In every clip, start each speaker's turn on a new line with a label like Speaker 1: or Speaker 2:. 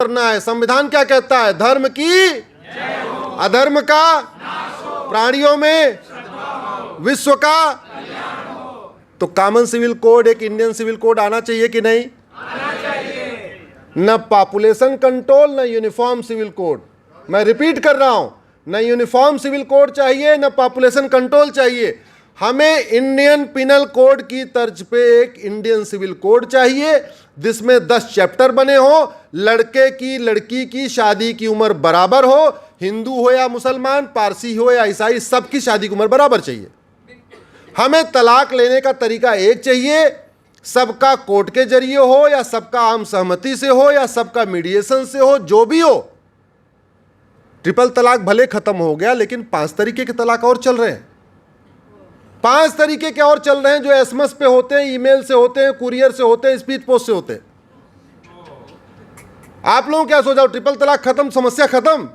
Speaker 1: करना है। संविधान क्या कहता है? धर्म की अधर्म का प्राणियों में विश्व का। तो कॉमन सिविल कोड, एक इंडियन सिविल कोड आना चाहिए कि नहीं? आना चाहिए। न पॉपुलेशन कंट्रोल, न यूनिफॉर्म सिविल कोड। मैं रिपीट कर रहा हूं, न यूनिफॉर्म सिविल कोड चाहिए, न पॉपुलेशन कंट्रोल चाहिए। हमें इंडियन पिनल कोड की तर्ज पे एक इंडियन सिविल कोड चाहिए जिसमें 10 चैप्टर बने हो, लड़के की लड़की की शादी की उम्र बराबर हो, हिंदू हो या मुसलमान, पारसी हो या ईसाई, सबकी शादी की उम्र बराबर चाहिए। हमें तलाक लेने का तरीका एक चाहिए, सबका कोर्ट के जरिए हो या सबका आम सहमति से हो या सबका मीडिएशन से हो, जो भी हो। ट्रिपल तलाक भले खत्म हो गया, लेकिन 5 तरीके के तलाक और चल रहे हैं। 5 तरीके के और चल रहे हैं जो एसएमएस पे होते हैं, ईमेल से होते हैं, कुरियर से होते हैं, स्पीड पोस्ट से होते हैं। आप लोग क्या सोचा ट्रिपल तलाक खत्म, समस्या खत्म?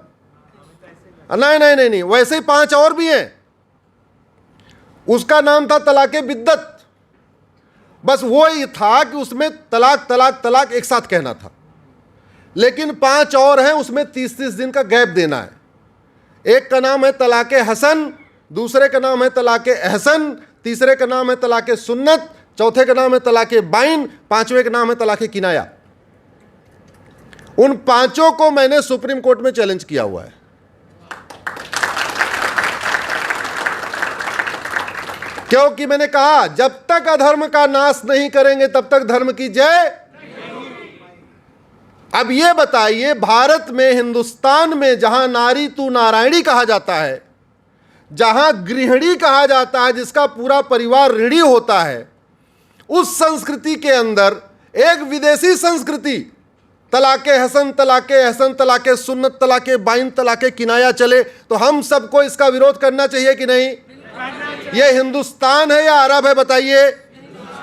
Speaker 1: नहीं नहीं नहीं नहीं, वैसे ही 5 और भी हैं। उसका नाम था तलाके बिद्दत। बस वो ही था कि उसमें तलाक तलाक तलाक एक साथ कहना था, लेकिन 5 और हैं, उसमें 30-30 दिन का गैप देना है। एक का नाम है तलाके हसन, दूसरे का नाम है तलाके एहसन, तीसरे का नाम है तलाके सुन्नत, चौथे का नाम है तलाके बाइन, 5वें का नाम है तलाके किनाया। उन 5 को मैंने सुप्रीम कोर्ट में चैलेंज किया हुआ है। क्योंकि मैंने कहा जब तक अधर्म का नाश नहीं करेंगे तब तक धर्म की जय। अब यह बताइए, भारत में, हिंदुस्तान में, जहां नारी तू नारायणी कहा जाता है, जहां गृहिणी कहा जाता है, जिसका पूरा परिवार ऋणी होता है, उस संस्कृति के अंदर एक विदेशी संस्कृति तलाके हसन, तलाके एहसन, तलाके सुन्नत, तलाके बाइन, तलाके किनाया चले, तो हम सबको इसका विरोध करना चाहिए कि नहीं? ये हिंदुस्तान है या अरब है बताइए?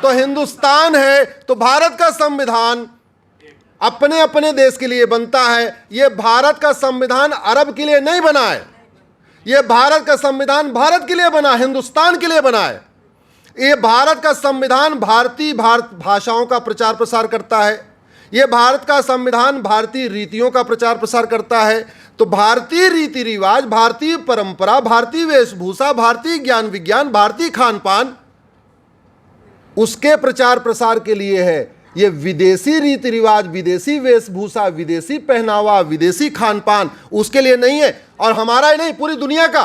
Speaker 1: तो हिंदुस्तान है, तो भारत का संविधान अपने अपने देश के लिए बनता है। ये भारत का संविधान अरब के लिए नहीं बना है, ये भारत का संविधान भारत के लिए बना, हिंदुस्तान के लिए बना है। ये भारत का संविधान भारतीय भाषाओं का प्रचार प्रसार करता है, ये भारत का संविधान भारतीय रीतियों का प्रचार प्रसार करता है। तो भारतीय रीति रिवाज, भारतीय परंपरा, भारतीय वेशभूषा, भारतीय ज्ञान विज्ञान, भारतीय खान पान, उसके प्रचार प्रसार के लिए है। ये विदेशी रीति रिवाज, विदेशी वेशभूषा, विदेशी पहनावा, विदेशी खान पान उसके लिए नहीं है। और हमारा ही नहीं, पूरी दुनिया का।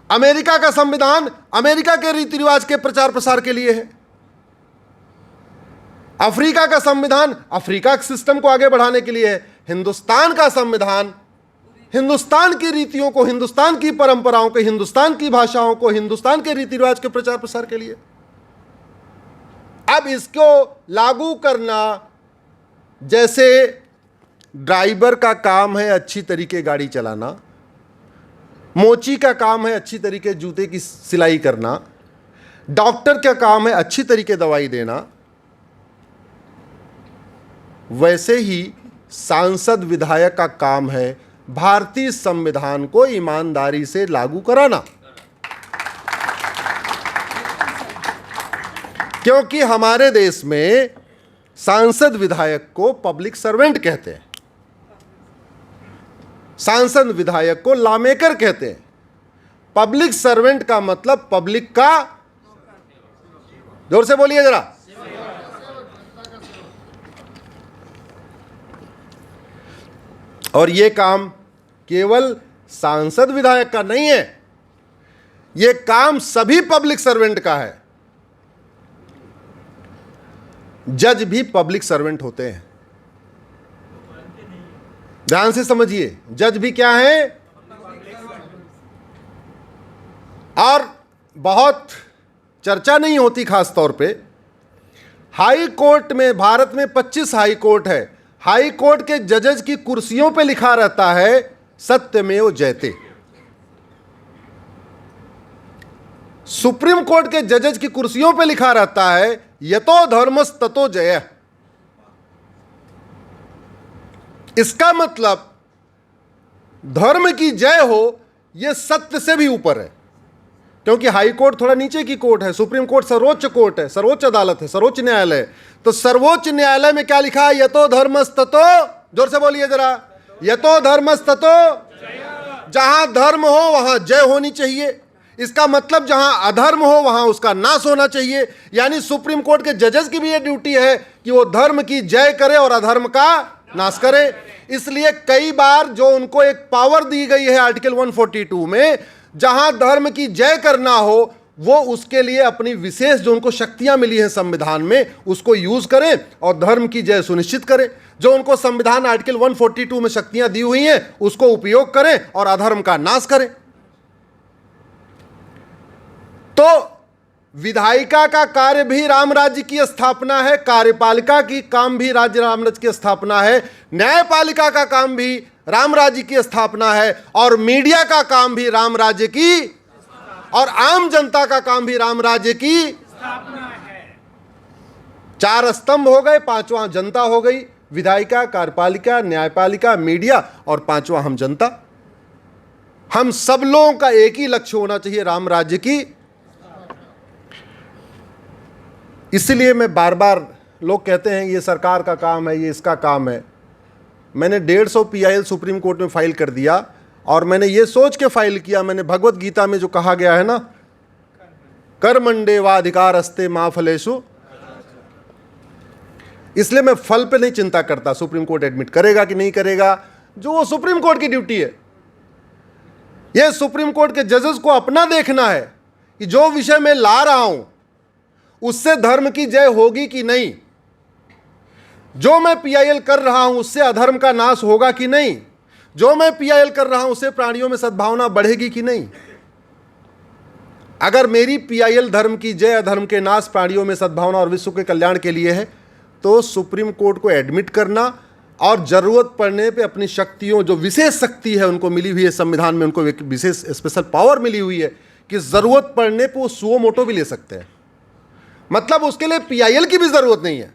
Speaker 1: अमेरिका का संविधान अमेरिका के रीति रिवाज के प्रचार प्रसार के लिए है। अफ्रीका का संविधान अफ्रीका के सिस्टम को आगे बढ़ाने के लिए है। हिंदुस्तान का संविधान हिंदुस्तान की रीतियों को, हिंदुस्तान की परंपराओं को, हिंदुस्तान की भाषाओं को, हिंदुस्तान के रीति रिवाज के प्रचार प्रसार के लिए। अब इसको लागू करना, जैसे ड्राइवर का काम है अच्छी तरीके गाड़ी चलाना, मोची का काम है अच्छी तरीके जूते की सिलाई करना, डॉक्टर का काम है अच्छी तरीके दवाई देना, वैसे ही सांसद विधायक का काम है भारतीय संविधान को ईमानदारी से लागू कराना। क्योंकि हमारे देश में सांसद विधायक को पब्लिक सर्वेंट कहते हैं, सांसद विधायक को लॉमेकर कहते हैं। पब्लिक सर्वेंट का मतलब पब्लिक का, जोर से बोलिए जरा, और ये काम केवल सांसद विधायक का नहीं है, ये काम सभी पब्लिक सर्वेंट का है। जज भी पब्लिक सर्वेंट होते हैं, ध्यान से समझिए। जज भी क्या है? और बहुत चर्चा नहीं होती खास तौर पे, हाई कोर्ट में, भारत में 25 हाई कोर्ट है। हाई कोर्ट के जजेस की कुर्सियों पे लिखा रहता है सत्यमेव जयते। सुप्रीम कोर्ट के जजेस की कुर्सियों पे लिखा रहता है यतो धर्मस् ततो जय। इसका मतलब धर्म की जय हो, यह सत्य से भी ऊपर है। क्योंकि हाई कोर्ट थोड़ा नीचे की कोर्ट है, सुप्रीम कोर्ट सर्वोच्च कोर्ट है, सर्वोच्च अदालत है, सर्वोच्च न्यायालय है। तो सर्वोच्च न्यायालय में क्या लिखा है? यतो धर्मस् ततो जोर से बोलिए जरा। यतो धर्मस्ततो, जहां धर्म हो वहां जय होनी चाहिए। इसका मतलब जहां अधर्म हो वहां उसका नाश होना चाहिए। यानी सुप्रीम कोर्ट के जजेस की भी यह ड्यूटी है कि वो धर्म की जय करे और अधर्म का नाश करे। इसलिए कई बार जो उनको एक पावर दी गई है आर्टिकल 142 में, जहां धर्म की जय करना हो वो उसके लिए अपनी विशेष जो उनको शक्तियां मिली हैं संविधान में उसको यूज करें और धर्म की जय सुनिश्चित करें। जो उनको संविधान आर्टिकल 142 में शक्तियां दी हुई हैं उसको उपयोग करें और अधर्म का नाश करें। तो विधायिका का कार्य भी राम राज्य की स्थापना है, कार्यपालिका की काम भी राज्य राम राज्य की स्थापना है, न्यायपालिका का काम भी राम राज्य की स्थापना है, और मीडिया का काम भी राम राज्य की, और आम जनता का काम भी राम राज्य की स्थापना है। चार स्तंभ हो गए, पांचवा जनता हो गई। विधायिका, कार्यपालिका, न्यायपालिका, मीडिया और पांचवा हम जनता। हम सब लोगों का एक ही लक्ष्य होना चाहिए, राम राज्य की। इसलिए मैं बार बार, लोग कहते हैं ये सरकार का काम है, ये इसका काम है। मैंने 150 PIL सुप्रीम कोर्ट में फाइल कर दिया और मैंने ये सोच के फाइल किया, मैंने भगवत गीता में जो कहा गया है ना, कर्मण्डे वाधिकारस्ते मा फलेषु, इसलिए मैं फल पे नहीं चिंता करता सुप्रीम कोर्ट एडमिट करेगा कि नहीं करेगा, जो वो सुप्रीम कोर्ट की ड्यूटी है। ये सुप्रीम कोर्ट के जजेस को अपना देखना है कि जो विषय मैं ला रहा हूं उससे धर्म की जय होगी कि नहीं, जो मैं PIL कर रहा हूं उससे अधर्म का नाश होगा कि नहीं, जो मैं PIL कर रहा हूं उससे प्राणियों में सद्भावना बढ़ेगी कि नहीं। अगर मेरी PIL धर्म की जय, अधर्म के नाश, प्राणियों में सद्भावना और विश्व के कल्याण के लिए है, तो सुप्रीम कोर्ट को एडमिट करना और जरूरत पड़ने पे अपनी शक्तियों, जो विशेष शक्ति है उनको मिली हुई है संविधान में, उनको एक विशेष स्पेशल पावर मिली हुई है कि जरूरत पड़ने पे वो सुओ मोटो भी ले सकते हैं। मतलब उसके लिए PIL की भी जरूरत नहीं है।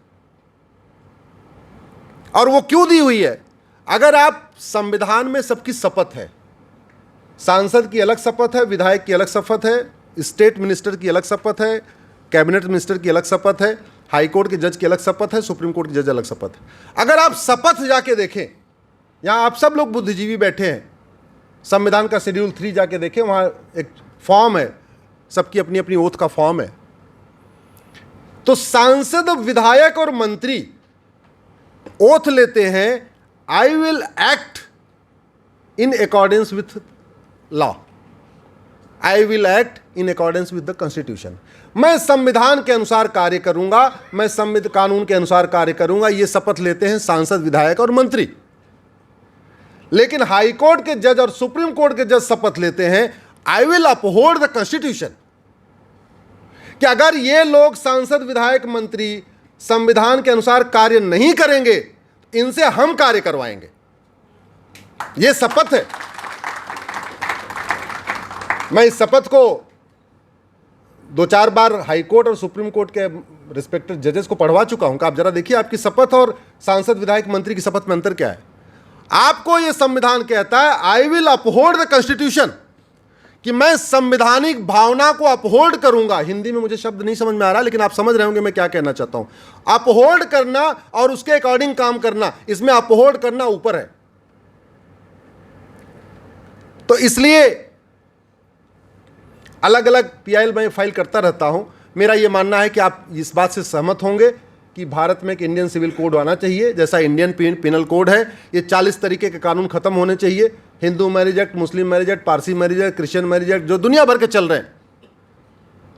Speaker 1: और वो क्यों दी हुई है? अगर आप संविधान में सबकी शपथ है, सांसद की अलग शपथ है, विधायक की अलग शपथ है, स्टेट मिनिस्टर की अलग शपथ है, कैबिनेट मिनिस्टर की अलग शपथ है, हाई कोर्ट के जज की अलग शपथ है, सुप्रीम कोर्ट के जज अलग शपथ है। अगर आप शपथ जाके देखें, यहां आप सब लोग बुद्धिजीवी बैठे हैं, संविधान का शेड्यूल 3 जाके देखें, वहां एक फॉर्म है, सबकी अपनी अपनी ओथ का फॉर्म है। तो सांसद, विधायक और मंत्री ओथ लेते हैं, I will act in accordance with law, I will act in accordance with the constitution. मैं संविधान के अनुसार कार्य करूंगा, मैं संविधान कानून के अनुसार कार्य करूंगा, ये शपथ लेते हैं सांसद, विधायक और मंत्री। लेकिन हाई कोर्ट के जज और सुप्रीम कोर्ट के जज शपथ लेते हैं, I will uphold the constitution, कि अगर ये लोग सांसद, विधायक, मंत्री संविधान के अनुसार कार्य नहीं करेंगे तो इनसे हम कार्य करवाएंगे। ये शपथ है। मैं इस शपथ को 2-4 बार हाई कोर्ट और सुप्रीम कोर्ट के रिस्पेक्टेड जजेस को पढ़वा चुका हूं कि आप जरा देखिए आपकी शपथ और सांसद, विधायक, मंत्री की शपथ में अंतर क्या है। आपको यह संविधान कहता है I will uphold the constitution, कि मैं संवैधानिक भावना को अपहोल्ड करूंगा। हिंदी में मुझे शब्द नहीं समझ में आ रहा, लेकिन आप समझ रहे होंगे मैं क्या कहना चाहता हूं। अपहोल्ड करना और उसके अकॉर्डिंग काम करना, इसमें अपहोल्ड करना ऊपर है। तो इसलिए अलग अलग PIL मैं फाइल करता रहता हूं। मेरा यह मानना है कि आप इस बात से सहमत होंगे कि भारत में एक इंडियन सिविल कोड आना चाहिए, जैसा इंडियन पिनल कोड है। ये 40 तरीके के कानून खत्म होने चाहिए। हिंदू मैरिज एक्ट, मुस्लिम marriage act, Parsi marriage act, Christian marriage act, जो दुनिया भर के चल रहे हैं।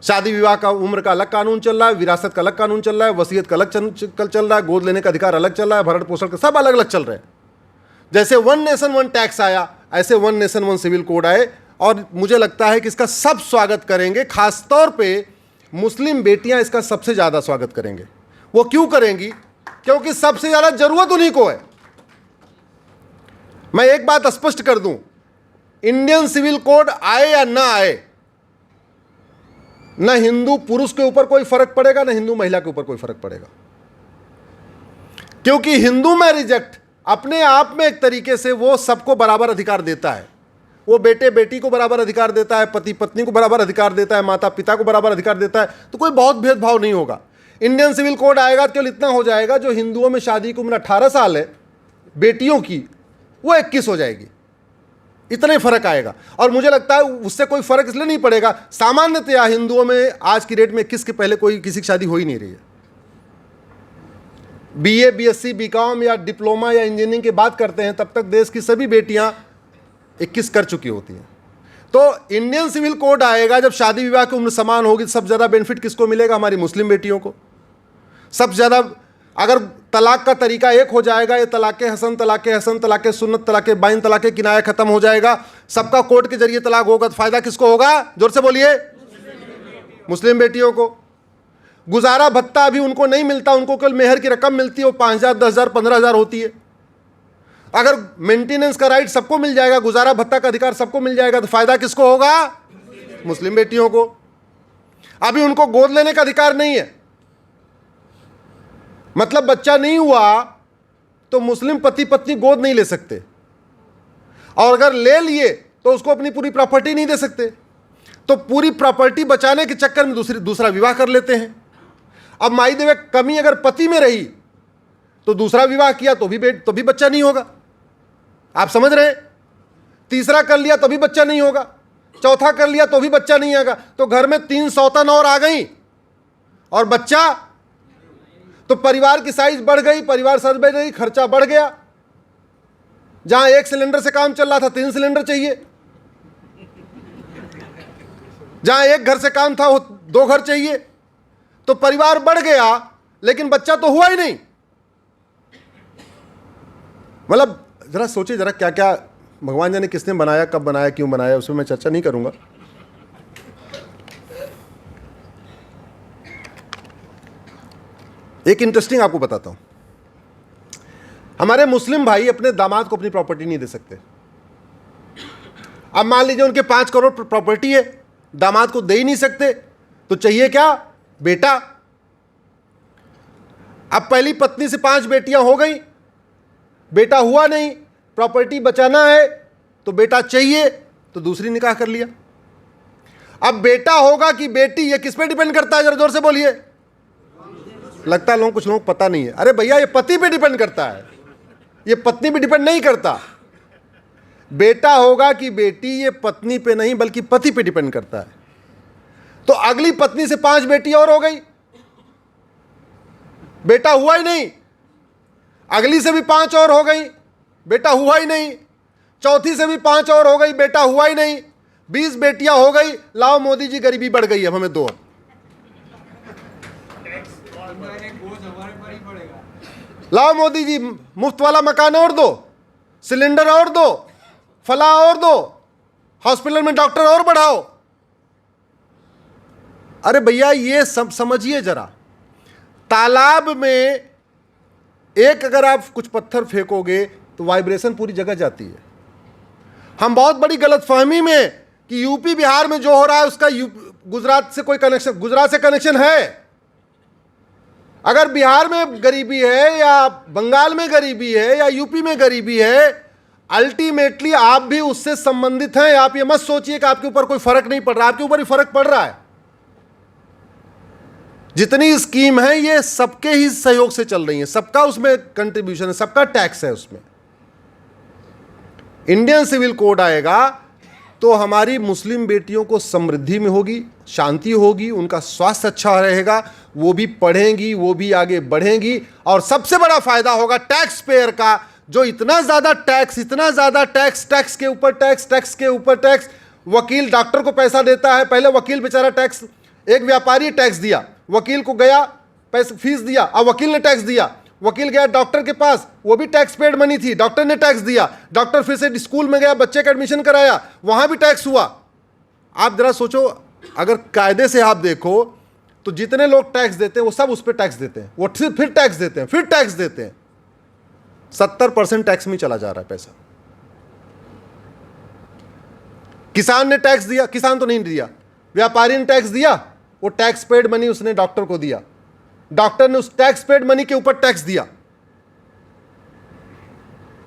Speaker 1: शादी विवाह का उम्र का अलग कानून चल रहा है, विरासत का अलग कानून चल रहा है, वसीयत का अलग चल रहा है, गोद लेने का अधिकार अलग चल रहा है, भरण पोषण का सब अलग अलग चल रहे हैं। जैसे 1 नेशन 1 टैक्स आया, ऐसे 1 नेशन 1 सिविल कोड आए, और मुझे लगता है कि इसका सब स्वागत करेंगे। खासतौर पे मुस्लिम बेटियां इसका सबसे ज़्यादा स्वागत करेंगे। वो क्यों करेंगी? क्योंकि सबसे ज़्यादा जरूरत उन्हीं को है। मैं एक बात स्पष्ट कर दूं, इंडियन सिविल कोड आए या ना आए, न हिंदू पुरुष के ऊपर कोई फर्क पड़ेगा, न हिंदू महिला के ऊपर कोई फर्क पड़ेगा। क्योंकि हिंदू मैरिज एक्ट अपने आप में एक तरीके से वो सबको बराबर अधिकार देता है। वो बेटे बेटी को बराबर अधिकार देता है, पति पत्नी को बराबर अधिकार देता है, माता पिता को बराबर अधिकार देता है। तो कोई बहुत भेदभाव नहीं होगा। इंडियन सिविल कोड आएगा तो केवल इतना हो जाएगा, जो हिंदुओं में शादी की उम्र 18 साल है, बेटियों की वो 21 हो जाएगी। इतना ही फर्क आएगा। और मुझे लगता है उससे कोई फर्क इसलिए नहीं पड़ेगा, सामान्यतया हिंदुओं में आज की डेट में 21 के पहले कोई किसी की शादी हो ही नहीं रही है। बीए, बीएससी, बीकॉम या डिप्लोमा या इंजीनियरिंग की बात करते हैं तब तक देश की सभी बेटियां 21 कर चुकी होती हैं। तो इंडियन सिविल कोड आएगा जब शादी विवाह की उम्र समान होगी, सबसे ज़्यादा बेनिफिट किसको मिलेगा? हमारी मुस्लिम बेटियों को। सबसे ज़्यादा अगर तलाक का तरीका एक हो जाएगा, ये तलाक़े हसन, तलाक़े हसन, तलाक़े सुन्नत, तलाक़े बाइन, तलाक़े किनाया खत्म हो जाएगा, सबका कोर्ट के जरिए तलाक होगा, तो फायदा किसको होगा? जोर से बोलिए। मुस्लिम बेटियों को। गुजारा भत्ता अभी उनको नहीं मिलता, उनको केवल मेहर की रकम मिलती है, वो 5,000, 10,000, 15,000 होती है। अगर मेंटेनेंस का राइट सबको मिल जाएगा, गुजारा भत्ता का अधिकार सबको मिल जाएगा, तो फायदा किसको होगा? मुस्लिम बेटियों को। अभी उनको गोद लेने का अधिकार नहीं है, मतलब बच्चा नहीं हुआ तो मुस्लिम पति पत्नी गोद नहीं ले सकते, और अगर ले लिए तो उसको अपनी पूरी प्रॉपर्टी नहीं दे सकते। तो पूरी प्रॉपर्टी बचाने के चक्कर में दूसरा विवाह कर लेते हैं। अब माई देवे कमी अगर पति में रही तो दूसरा विवाह किया तो भी बच्चा नहीं होगा। आप समझ रहे हैं? तीसरा कर लिया तो भी बच्चा नहीं होगा, चौथा कर लिया तो भी बच्चा नहीं आएगा। तो घर में 3 सौतन और आ गई और बच्चा, तो परिवार की साइज बढ़ गई, परिवार साइज बढ़ गई, खर्चा बढ़ गया। जहां 1 सिलेंडर से काम चल रहा था 3 सिलेंडर चाहिए, जहां 1 घर से काम था वो 2 घर चाहिए। तो परिवार बढ़ गया लेकिन बच्चा तो हुआ ही नहीं। मतलब जरा सोचिए, जरा क्या क्या भगवान जाने किसने बनाया, कब बनाया, क्यों बनाया, उसमें मैं चर्चा नहीं करूंगा। एक इंटरेस्टिंग आपको बताता हूं। हमारे मुस्लिम भाई अपने दामाद को अपनी प्रॉपर्टी नहीं दे सकते। अब मान लीजिए उनके 5 करोड़ प्रॉपर्टी है, दामाद को दे ही नहीं सकते, तो चाहिए क्या? बेटा। अब पहली पत्नी से 5 बेटियां हो गई, बेटा हुआ नहीं, प्रॉपर्टी बचाना है तो बेटा चाहिए, तो दूसरी निकाह कर लिया। अब बेटा होगा कि बेटी, ये किस पे डिपेंड करता है? जरा जोर से बोलिए। लगता है कुछ लोगों को पता नहीं है। अरे भैया, ये पति पे डिपेंड करता है, ये पत्नी पे डिपेंड नहीं करता। बेटा होगा कि बेटी, ये पत्नी पे नहीं बल्कि पति पे डिपेंड करता है। तो अगली पत्नी से 5 बेटी और हो गई, बेटा हुआ ही नहीं। अगली से भी 5 और हो गई, बेटा हुआ ही नहीं। चौथी से भी 5 और हो गई, बेटा हुआ ही नहीं। 20 बेटियां हो गई। लाओ मोदी जी, गरीबी बढ़ गई, अब हमें 2। लाओ मोदी जी, मुफ्त वाला मकान और दो, सिलेंडर और दो, फला और दो, हॉस्पिटल में डॉक्टर और बढ़ाओ। अरे भैया, ये सब समझिए जरा। तालाब में एक अगर आप कुछ पत्थर फेंकोगे तो वाइब्रेशन पूरी जगह जाती है। हम बहुत बड़ी गलतफहमी में कि यूपी बिहार में जो हो रहा है उसका गुजरात से कोई कनेक्शन, गुजरात से कनेक्शन है। अगर बिहार में गरीबी है या बंगाल में गरीबी है या यूपी में गरीबी है, अल्टीमेटली आप भी उससे संबंधित हैं। आप ये मत सोचिए कि आपके ऊपर कोई फर्क नहीं पड़ रहा, आपके ऊपर ही फर्क पड़ रहा है। जितनी स्कीम है ये सबके ही सहयोग से चल रही है, सबका उसमें कंट्रीब्यूशन है, सबका टैक्स है उसमें। इंडियन सिविल कोड आएगा तो हमारी मुस्लिम बेटियों को समृद्धि में होगी, शांति होगी, उनका स्वास्थ्य अच्छा रहेगा, वो भी पढ़ेंगी, वो भी आगे बढ़ेंगी। और सबसे बड़ा फायदा होगा टैक्स पेयर का, जो इतना ज़्यादा टैक्स, टैक्स के ऊपर टैक्स, टैक्स के ऊपर टैक्स। वकील डॉक्टर को पैसा देता है, पहले वकील बेचारा टैक्स, एक व्यापारी टैक्स दिया, वकील को गया पैसा फीस दिया, अब वकील ने टैक्स दिया। वकील गया डॉक्टर के पास, वो भी टैक्स पेड मनी थी, डॉक्टर ने टैक्स दिया। डॉक्टर फिर से स्कूल में गया, बच्चे का एडमिशन कराया, वहां भी टैक्स हुआ। आप जरा सोचो, अगर कायदे से आप देखो तो जितने लोग टैक्स देते हैं वो सब उस पर टैक्स देते हैं, वो फिर टैक्स देते हैं, फिर टैक्स देते हैं। 70% टैक्स में चला जा रहा है पैसा। किसान ने टैक्स दिया, किसान तो नहीं दिया, व्यापारी ने टैक्स दिया, वो टैक्स पेड मनी उसने डॉक्टर को दिया, डॉक्टर ने उस टैक्स पेड मनी के ऊपर टैक्स दिया,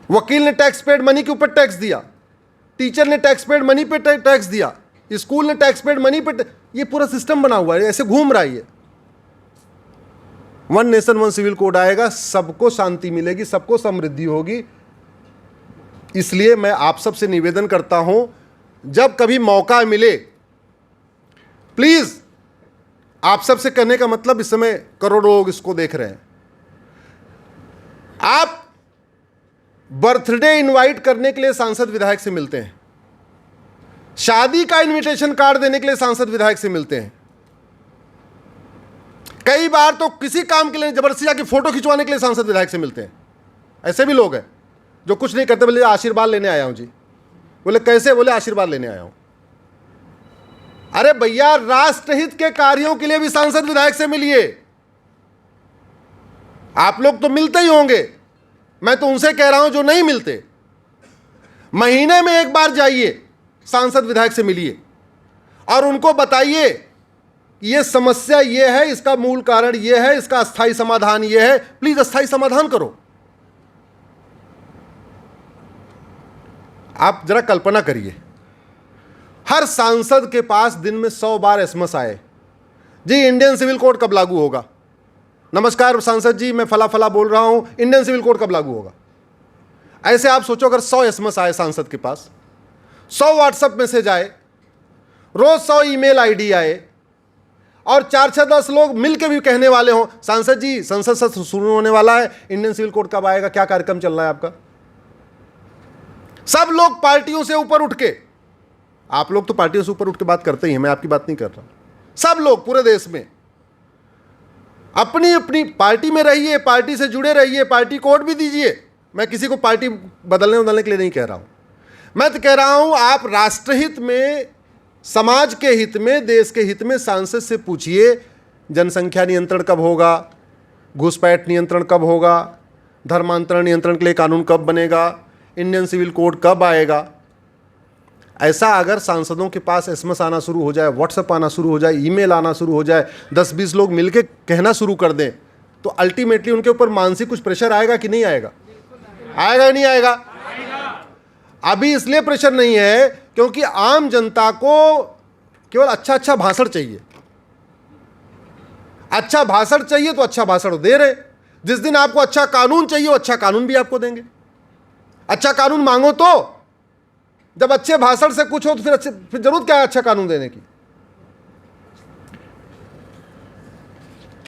Speaker 1: वकील ने टैक्स पेड मनी के ऊपर टैक्स दिया, टीचर ने टैक्स पेड मनी पे टैक्स दिया, स्कूल ने टैक्स पेड मनी पे। ये पूरा सिस्टम बना हुआ है, ऐसे घूम रहा है ये। 1 नेशन 1 सिविल कोड आएगा, सबको शांति मिलेगी, सबको समृद्धि होगी, इसलिए मैं आप सबसे निवेदन करता हूं, जब कभी मौका मिले, प्लीज, आप सबसे कहने का मतलब, इस समय करोड़ों लोग इसको देख रहे हैं, आप बर्थडे इनवाइट करने के लिए सांसद विधायक से मिलते हैं, शादी का इनविटेशन कार्ड देने के लिए सांसद विधायक से मिलते हैं, कई बार तो किसी काम के लिए जबरदस्ती जाके फोटो खिंचवाने के लिए सांसद विधायक से मिलते हैं। ऐसे भी लोग हैं जो कुछ नहीं करते, बोले आशीर्वाद लेने आया हूं जी। बोले कैसे? बोले आशीर्वाद लेने आया हूं। अरे भैया, राष्ट्रहित के कार्यों के लिए भी सांसद विधायक से मिलिए। आप लोग तो मिलते ही होंगे, मैं तो उनसे कह रहा हूं जो नहीं मिलते, महीने में एक बार जाइए, सांसद विधायक से मिलिए और उनको बताइए ये समस्या ये है, इसका मूल कारण ये है, इसका अस्थायी समाधान ये है, प्लीज अस्थायी समाधान करो। आप जरा कल्पना करिए, हर सांसद के पास दिन में 100 बार एसएमएस आए, जी इंडियन सिविल कोड कब लागू होगा, नमस्कार सांसद जी मैं फला फला बोल रहा हूं, इंडियन सिविल कोड कब लागू होगा। ऐसे आप सोचो, अगर 100 एसएमएस आए सांसद के पास, 100 व्हाट्सएप मैसेज आए, रोज 100 ईमेल आईडी आए, और 4-6-10 लोग मिलकर भी कहने वाले हों, सांसद जी संसद सत्र शुरू होने वाला है, इंडियन सिविल कोड कब आएगा, क्या कार्यक्रम चल रहा है आपका। सब लोग पार्टियों से ऊपर उठ के, आप लोग तो पार्टियों से ऊपर उठ के बात करते ही हैं, मैं आपकी बात नहीं कर रहा, सब लोग पूरे देश में अपनी अपनी पार्टी में रहिए, पार्टी से जुड़े रहिए, पार्टी कोड भी दीजिए। मैं किसी को पार्टी बदलने के लिए नहीं कह रहा हूं, मैं तो कह रहा हूं आप राष्ट्रहित में, समाज के हित में, देश के हित में सांसद से पूछिए जनसंख्या नियंत्रण कब होगा, घुसपैठ नियंत्रण कब होगा, धर्मांतरण नियंत्रण के लिए कानून कब बनेगा, इंडियन सिविल कोड कब आएगा। ऐसा अगर सांसदों के पास एसएमएस आना शुरू हो जाए, व्हाट्सएप आना शुरू हो जाए, ईमेल आना शुरू हो जाए, 10-20 लोग मिलकर कहना शुरू कर दें, तो अल्टीमेटली उनके ऊपर मानसिक कुछ प्रेशर आएगा कि नहीं आएगा? आएगा नहीं आएगा? अभी इसलिए प्रेशर नहीं है क्योंकि आम जनता को केवल अच्छा अच्छा भाषण चाहिए। अच्छा भाषण चाहिए तो अच्छा भाषण दे रहे, जिस दिन आपको अच्छा कानून चाहिए वो अच्छा कानून भी आपको देंगे। अच्छा कानून मांगो तो, जब अच्छे भाषण से कुछ हो तो फिर जरूरत क्या है अच्छा कानून देने की।